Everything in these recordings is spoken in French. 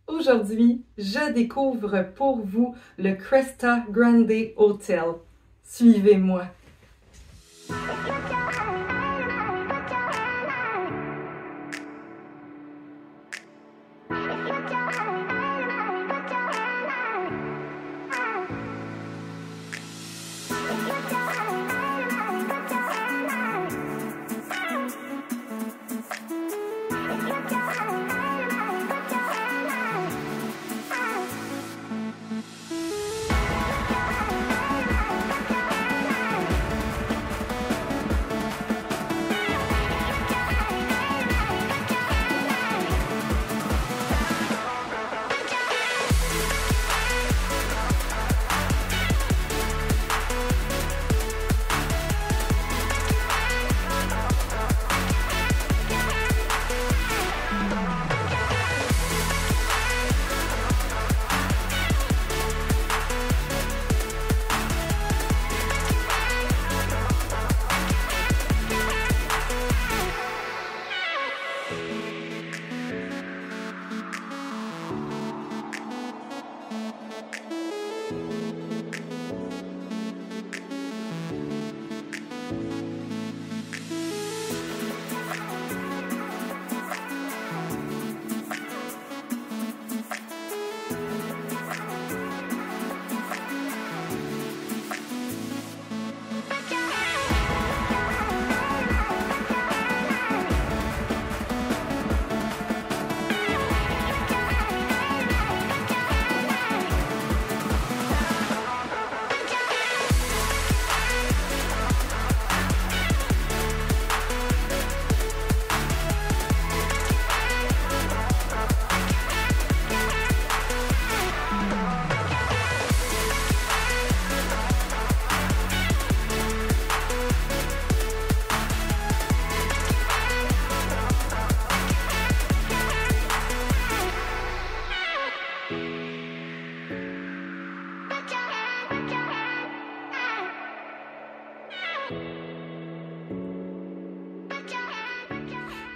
Aujourd'hui, je découvre pour vous le Cresta Grande Hotel. Suivez-moi.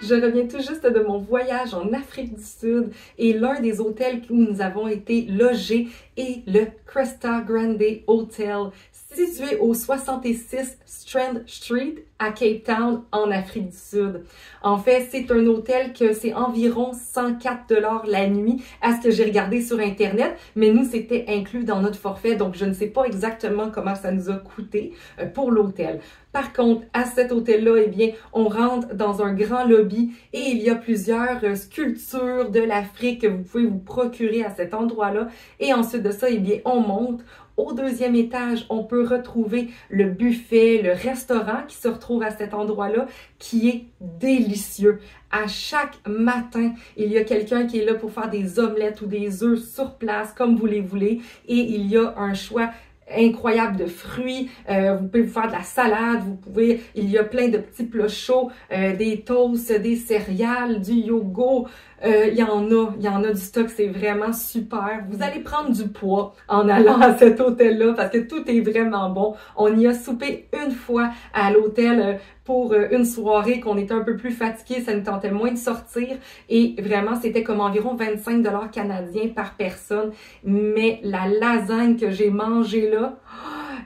Je reviens tout juste de mon voyage en Afrique du Sud et l'un des hôtels où nous avons été logés est le Cresta Grande Hotel, situé au 66 Strand Street à Cape Town en Afrique du Sud. En fait, c'est un hôtel que c'est environ 104 $ la nuit à ce que j'ai regardé sur Internet, mais nous, c'était inclus dans notre forfait, donc je ne sais pas exactement comment ça nous a coûté pour l'hôtel. Par contre, à cet hôtel-là, eh bien, on rentre dans un grand lobby et il y a plusieurs sculptures de l'Afrique que vous pouvez vous procurer à cet endroit-là. Et ensuite de ça, eh bien, on monte. Au deuxième étage, on peut retrouver le buffet, le restaurant qui se retrouve à cet endroit-là, qui est délicieux. À chaque matin, il y a quelqu'un qui est là pour faire des omelettes ou des œufs sur place, comme vous les voulez. Et il y a un choix incroyable de fruits, vous pouvez vous faire de la salade, il y a plein de petits plats chauds, des toasts, des céréales, du yogourt, il y en a du stock, c'est vraiment super. Vous allez prendre du poids en allant à cet hôtel-là parce que tout est vraiment bon. On y a soupé une fois à l'hôtel pour une soirée qu'on était un peu plus fatigué, ça nous tentait moins de sortir et vraiment c'était comme environ 25 $ canadiens par personne. Mais la lasagne que j'ai mangée là,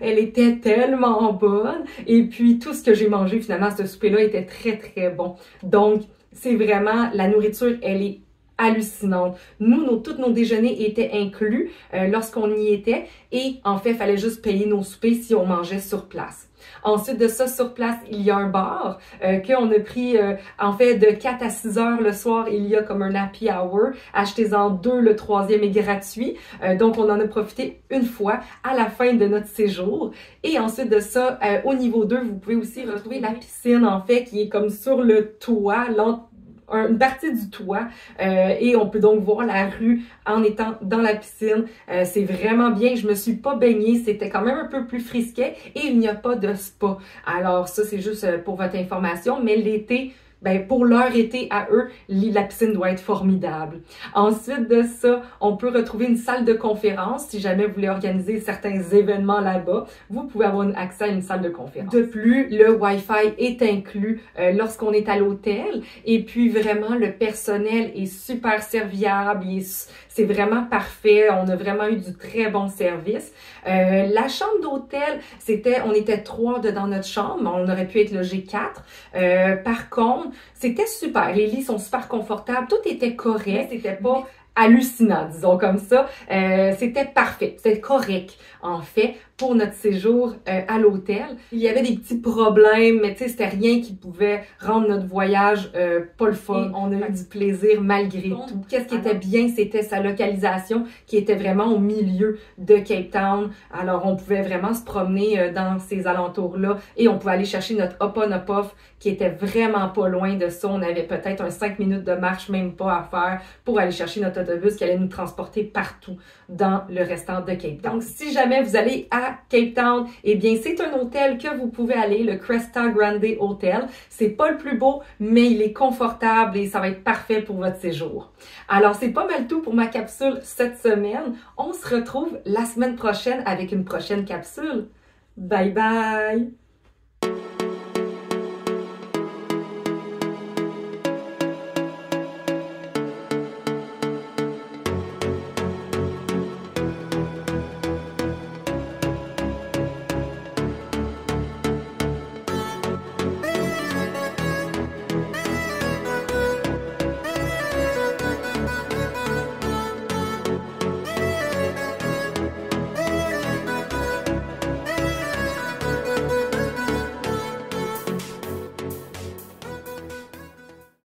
elle était tellement bonne et puis tout ce que j'ai mangé finalement à ce souper-là était très très bon. Donc c'est vraiment, la nourriture, elle est hallucinante. Nous, tous nos déjeuners étaient inclus lorsqu'on y était et en fait, il fallait juste payer nos soupers si on mangeait sur place. Ensuite de ça, sur place, il y a un bar qu'on a pris, en fait, de 4 à 6 heures le soir, il y a comme un happy hour. Achetez-en 2, le troisième est gratuit. Donc, on en a profité une fois à la fin de notre séjour. Et ensuite de ça, au niveau 2, vous pouvez aussi retrouver la piscine, en fait, qui est comme sur le toit, une partie du toit et on peut donc voir la rue en étant dans la piscine. C'est vraiment bien. Je me suis pas baignée. C'était quand même un peu plus frisquet et il n'y a pas de spa. Alors ça, c'est juste pour votre information. Mais l'été, ben pour leur été à eux, la piscine doit être formidable. Ensuite de ça, on peut retrouver une salle de conférence. Si jamais vous voulez organiser certains événements là-bas, vous pouvez avoir accès à une salle de conférence. De plus, le Wi-Fi est inclus lorsqu'on est à l'hôtel. Et puis vraiment, le personnel est super serviable. C'est vraiment parfait. On a vraiment eu du très bon service. La chambre d'hôtel, on était 3 dans notre chambre. On aurait pu être logé 4. Par contre, c'était super. Les lits sont super confortables. Tout était correct. C'était pas hallucinant, disons comme ça. C'était parfait. C'était correct, en fait, pour notre séjour à l'hôtel. Il y avait des petits problèmes, mais tu sais, c'était rien qui pouvait rendre notre voyage pas le fun. Et on a eu du plaisir malgré tout. Qu'est-ce qui était bien, c'était sa localisation qui était vraiment au milieu de Cape Town. Alors, on pouvait vraiment se promener dans ces alentours-là et on pouvait aller chercher notre Hop-on-Hop-off qui était vraiment pas loin de ça. On avait peut-être un 5 minutes de marche, même pas à faire, pour aller chercher notre autobus qui allait nous transporter partout dans le restant de Cape Town. Donc, si jamais vous allez à Cape Town, eh bien, c'est un hôtel que vous pouvez aller, le Cresta Grande Hotel. C'est pas le plus beau, mais il est confortable et ça va être parfait pour votre séjour. Alors, c'est pas mal tout pour ma capsule cette semaine. On se retrouve la semaine prochaine avec une prochaine capsule. Bye bye!